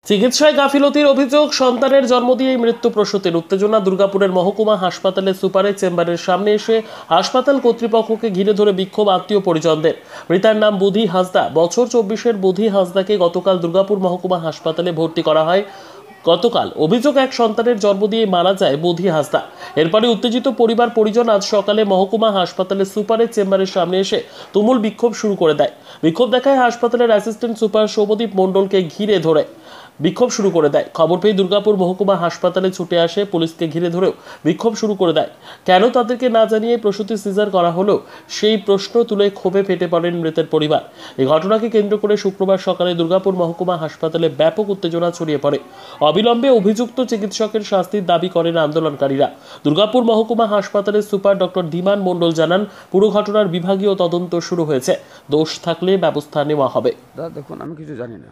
চিকিৎসায় গাফিলতির অভিযোগ, সন্তানের জন্ম দিয়েই মৃত্যু প্রসূতির। উত্তেজনা দুর্গাপুরের মহকুমা হাসপাতালে সুপারের চেম্বারের সামনে এসে হাসপাতাল কর্তৃপক্ষকে ঘিরে ধরে বিক্ষোভ আত্মীয় পরিজনদের। মৃতার নাম বুধি হাঁসদা। বছর 24-এর বুধি হাঁসদাকে গতকাল দুর্গাপুর মহকুমা হাসপাতালে ভর্তি করা হয়। গতকাল অভিযোগ, এক সন্তানের জন্ম দিয়ে মারা যায় বুধি হাঁসদা। এরপরে উত্তেজিত পরিবার পরিজন আজ সকালে মহকুমা হাসপাতালে সুপারের চেম্বারের সামনে এসে তুমুল বিক্ষোভ শুরু করে দেয়। বিক্ষোভ দেখায় হাসপাতালের অ্যাসিস্ট্যান্ট সুপার সৌমদীপ মণ্ডলকে ঘিরে ধরে বিক্ষোভ শুরু করে দেয়। খবর পেয়ে দুর্গাপুর মহকুমা হাসপাতালে ছুটে আসে, পুলিশকে ঘিরে ধরেও বিক্ষোভ শুরু করে দেয়। কেন তাদেরকে না জানিয়ে প্রসূতি সিজার করা হলো, সেই প্রশ্ন তুলে ক্ষোভে ফেটে পড়েন মৃতের পরিবার। এই ঘটনাকে কেন্দ্র করে শুক্রবার সকালে দুর্গাপুর মহকুমা হাসপাতালে ব্যাপক উত্তেজনা ছড়িয়ে পড়ে। অবিলম্বে অভিযুক্ত চিকিৎসকের শাস্তির দাবি করেন আন্দোলনকারীরা। দুর্গাপুর মহকুমা হাসপাতালের সুপার ডক্টর ধীমান মণ্ডল জানান, পুরো ঘটনার বিভাগীয় তদন্ত শুরু হয়েছে, দোষ থাকলে ব্যবস্থা নেওয়া হবে। দেখুন, আমি কিছু জানি না।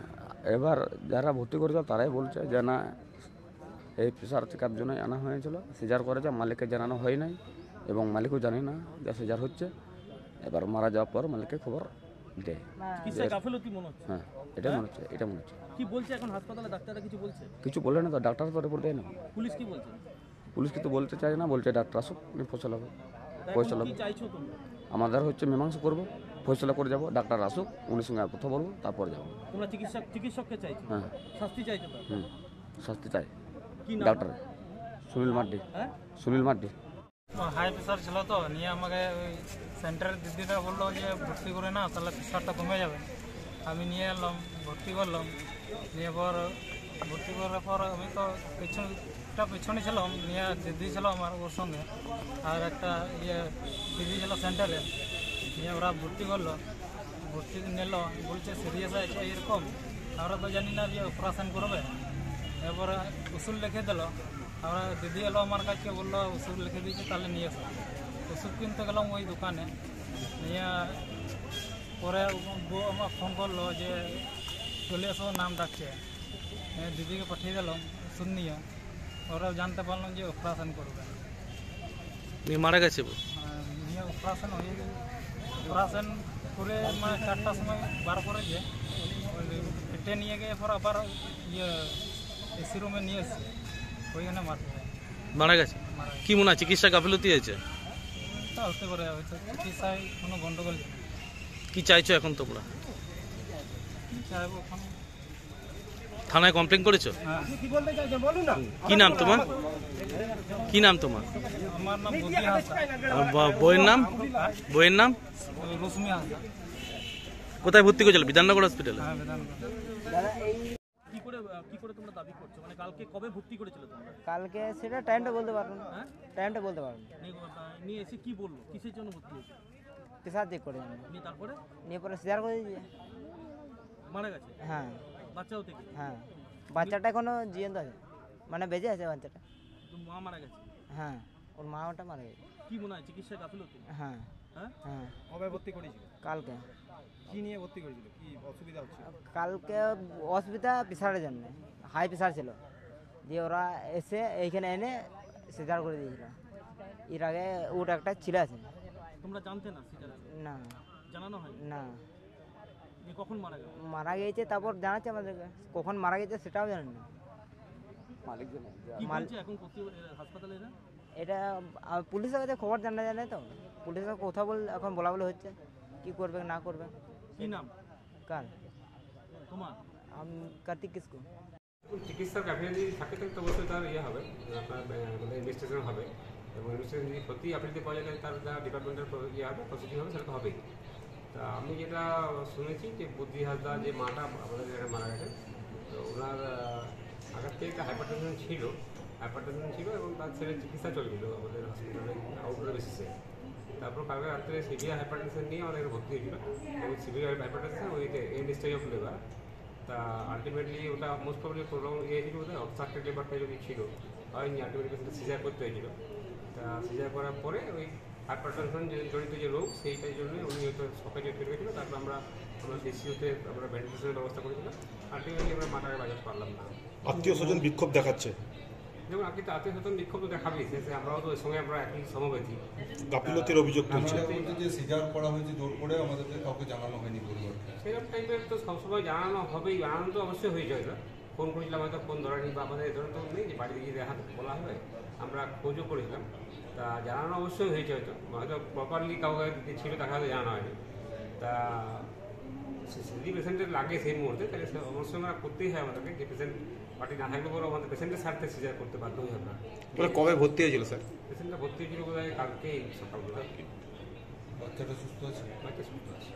এবার যারা ভর্তি করেছিল তারাই বলছে যে না, এই প্রেশার চেকার জন্যই আনা হয়েছিল, সিজার করেছে, মালিককে জানানো হয় নাই এবং মালিকও জানে না যে সিজার হচ্ছে। এবার মারা যাওয়ার পর মালিককে খবর দেয়। হ্যাঁ, এটা মনে হচ্ছে। কি বলছে এখন হাসপাতালে ডাক্তাররা? কিছু বলছে? কিছু বলে না তো, ডাক্তার তো রিপোর্ট দেয় না। পুলিশ কি বলছে? পুলিশ কিন্তু বলতে চায় না, বলছে ডাক্তার আসুক, ফয়সলা হবে। আমাদের হচ্ছে মীমাংসা করবো, ফয়সলা করে যাবো। ডাক্তার আসুক, উনির সঙ্গে কথা বলবো, তারপর যাবো। তোমরা চিকিৎসককে চাইছো? হ্যাঁ, শাস্তি চাইছো তো? শাস্তি চাই। কি নাম? ডাক্তার সুনীল মার্ডি। হ্যাঁ, সুনীল মার্ডি। হাই প্রেশার ছিল তো, নিয়ে আমাকে ওই সেন্টারের দিদিটা বললো যে ভর্তি করে না, তাহলে প্রেশারটা কমে যাবে। আমি নিয়ে এলাম, ভর্তি করলাম। নিয়ে পর ভর্তি করার পর আমি তো পেছনে ছিলাম, নিয়ে দিদি ছিল আমার ওর সঙ্গে, আর একটা দিদি ছিল সেন্টারে। নিয়ে ওরা ভর্তি করলো, ভর্তি নিল, বলছে সিরিয়াস আছে এরকম। আমরা তো জানি না যে অপারেশন করবে। এরপরে ওষুধ লিখে দিল। আমরা দিদি এলো আমার কাছে, বললো ওষুধ লিখে দিয়েছি, তাহলে নিয়ে এসো। ওষুধ কিনতে গেলাম ওই দোকানে। নিয়ে পরে আমার ফোন করলো যে চলে এসো, নাম ডাকছে। দিদিকে পাঠিয়ে দিলাম ওষুধ নিয়ে। ওরাও জানতে পারলাম যে অপারেশন করবে। মারা গেছে। নিয়ে অপারেশন হয়ে গেছে। অপারেশন করে মানে 4টার সময় বার করেছে, পেটে নিয়ে গিয়ে পর আবার এসি রুমে নিয়ে এসছে, ওইখানে মারা গেছে। কি মনে হয় চিকিৎসা গাফিলতি হয়েছে? তা হতে পারে, হয়তো চিকিৎসায় কোনো গন্ডগোল। কি চাইছো এখন তোমরা? কি চাইবো এখন? থানায় কমপ্লেন করেছো? কি নাম তোমার? কি নাম তোমার? আমার নাম বুধি হাঁসদা। বইয়ের নাম? বইয়ের নাম রশ্মি হাঁসদা। কোথায় ভর্তি করেছিল? বিধাননগর হসপিটালে। হ্যাঁ, বিধাননগর। কি করে তোমরা দাবি করছো? মানে কালকে কবে ভর্তি করেছিল তোমরা? কালকে সেটা টাইমটা বলতে পারবো না। হ্যাঁ, টাইমটা বলতে পারবো না। নিয়ে এসে কি বললো, কিসের জন্য ভর্তি হয়েছে? প্রেশার চেক করে নিয়ে তারপরে নিয়ে পরে সিজার করে দিয়েছে। মারা গেছে? হ্যাঁ, বাচ্চাও থেকে? হ্যাঁ, বাচ্চাটা এখনো জিয়ন্ত আছে, মানে বেঁচে আছে বাচ্চাটা। মা মারা গেছে? হ্যাঁ, ওর মা ওটা মারা গেছে। কি মনে হয় চিকিৎসা গাফিলতি? হ্যাঁ, হ্যাঁ, হ্যাঁ। কবে ভর্তি করেছিল? কালকে। কি নিয়ে ভর্তি করেছিল? কি অসুবিধা হচ্ছে? কালকে অসুবিধা প্রেশারের জন্য, হাই প্রেশার ছিল। দিয়ে ওরা এসে এইখানে এনে সিজার করে দিয়েছিল। এর আগে ওটা একটা ছিল আছে। তোমরা জানতে না সিজার? না, জানানো হয় না। কখন মারা গেল? মারা গিয়েছে, তারপর জানাচ্ছে আমাদেরকে। কখন মারা গেছে সেটাও জানেন না। কি বলছে এখন হাসপাতালে? এটা পুলিশের কাছে খবর জানা যায় না তো, পুলিশের কথা এখন বলা বলে হচ্ছে, কি করবে না করবে। কি নাম? কার? তোমার? আমি কার্তিক কিসকু। চিকিৎসার গাফিলতি থাকে তো অবশ্যই তার হবে, আপনার ইনভেস্টিগেশন হবে, এবং ইনভেস্টিগেশন যদি সত্যি গাফিলতি পাওয়া যায় তার যা ডিপার্টমেন্টের হবে, প্রসিডিং হবে, সেটা তো হবেই। তা আমি যেটা শুনেছি যে বুদ্ধি হাঁসদা যে মাটা আমাদের এখানে মারা গেছে, তো ওনার আগের থেকে একটা হাইপারটেনশন ছিল এবং তার ছেলে চিকিৎসা চলছিল আমাদের হসপিটালে আউটডোর বেসিসে। তারপর কালকে রাত্রে সিভিয়ার হাইপারটেনশন নিয়ে আমাদের ভর্তি হয়েছিল, এবং সিভিয়ার হাইপারটেনশন ওই এন্ড স্টেজ অফ লেবার। তা আলটিমেটলি ওটা মোস্ট প্রবলি প্রবলেম হয়েছিল, বোধহয় অবস্ট্রাকটেড লেবারটা যদি ছিল, হয়নি, আলটিমেটলি সেটা সিজার করতে হয়েছিল। তা সিজার করার পরে ওই হাইপারটেনশন জড়িত যে রোগ, সেইটার জন্য উনি হয়তো শকে ফেলে গেছিলো। তারপর আমরা সিসিউতে আমরা ভেন্টিলেশনের ব্যবস্থা করেছিলাম। আলটিমেটলি আমরা মাটাকে বাজাতে পারলাম না। আত্মীয় স্বজন বিক্ষোভ দেখাচ্ছে। যেমন আপনি আত্মীয় স্বজন বিক্ষোভ তো দেখাবেই, শেষে আমরাও তো ওই সঙ্গে আমরা একই সমবেতী। গাফিলতির অভিযোগ তুলছে যে সিজার করা হয়েছে জোর করে, আমাদেরকে কাউকে জানানো হয়নি পরিবারকে। সেরকম টাইপের তো সবসময় জানানো হবেই, জানানো তো অবশ্যই হয়ে যায় না। ফোন করেছিলাম, হয়তো ফোন ধরেনি বা আমাদের এ ধরনের তো নেই যে বাড়িতে গিয়ে দেখা বলা হবে। আমরা খোঁজও করেছিলাম, তা জানানো অবশ্যই হয়েছে, হয়তো প্রপারলি কাউকে ছিল তাকে হয়তো জানানো হয়নি। তা যদি পেশেন্টের লাগে সেই মুহূর্তে, তাহলে অবশ্যই আমরা করতেই হয় আমাদেরকে, যে পেশেন্ট পার্টি না থাকলে পরেও আমাদের পেশেন্টের স্বার্থে সিজার করতে বাধ্য হই আমরা। কবে ভর্তি হয়েছিল স্যার? পেশেন্টটা ভর্তি হয়েছিল বোধ হয় কালকেই সকালবেলা। বাচ্চাটা সুস্থ আছে? বাচ্চা সুস্থ আছে।